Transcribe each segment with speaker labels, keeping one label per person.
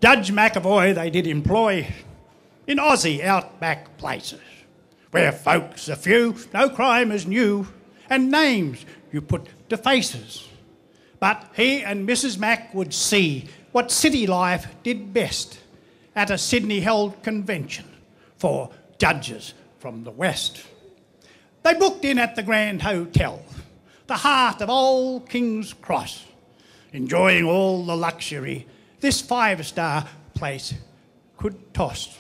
Speaker 1: Judge McAvoy they did employ in Aussie outback places, where folks are few, no crime is new, and names you put to faces. But he and Mrs. Mac would see what city life did best at a Sydney-held convention for judges from the West. They booked in at the Grand Hotel, the heart of old King's Cross, enjoying all the luxury this five-star place could toss.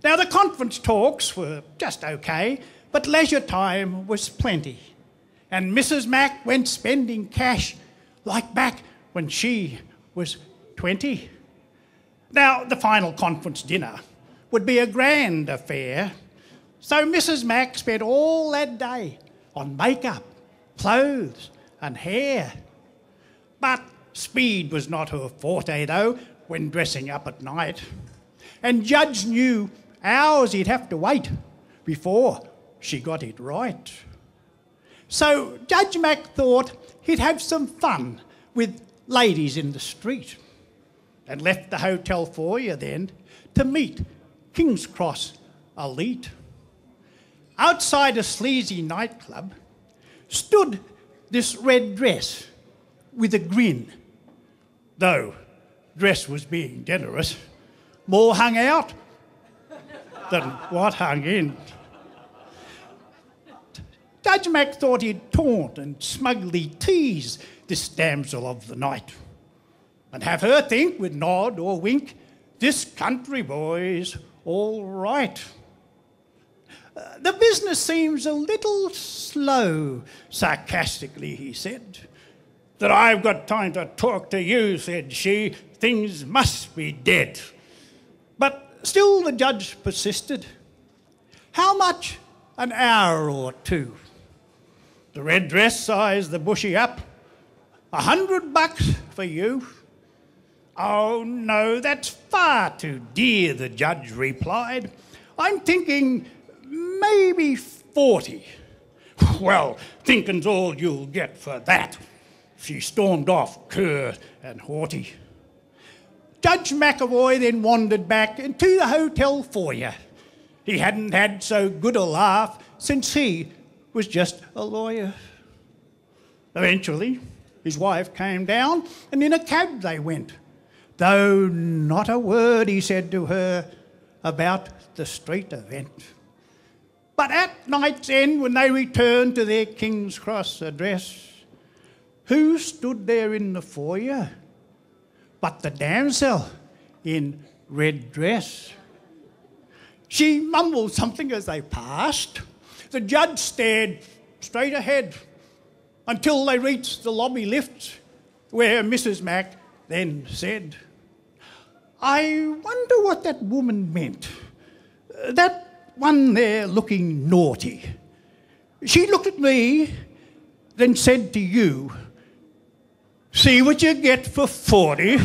Speaker 1: Now, the conference talks were just okay, but leisure time was plenty, and Mrs. Mac went spending cash like back when she was 20. Now, the final conference dinner would be a grand affair, so Mrs. Mac spent all that day on makeup, clothes and hair. But speed was not her forte, though, when dressing up at night. And Judge knew hours he'd have to wait before she got it right. So Judge Mac thought he'd have some fun with ladies in the street and left the hotel foyer then to meet King's Cross elite. Outside a sleazy nightclub stood this red dress with a grin. Though dress was being generous, more hung out than what hung in. Judge Mac thought he'd taunt and smugly tease this damsel of the night and have her think with nod or wink, this country boy's all right. The business seems a little slow, sarcastically he said. That I've got time to talk to you, said she, things must be dead. But still the judge persisted. How much? An hour or two. The red dress sized the bushy up. $100 for you. Oh no, that's far too dear, the judge replied. I'm thinking maybe 40. Well, thinking's all you'll get for that. She stormed off, curt and haughty. Judge McAvoy then wandered back into the hotel foyer. He hadn't had so good a laugh since he was just a lawyer. Eventually, his wife came down, and in a cab they went, though not a word he said to her about the street event. But at night's end, when they returned to their King's Cross address, who stood there in the foyer but the damsel in red dress? She mumbled something as they passed. The judge stared straight ahead until they reached the lobby lift, where Mrs. Mac then said, I wonder what that woman meant. That one there looking naughty. She looked at me, then said to you, see what you get for 40.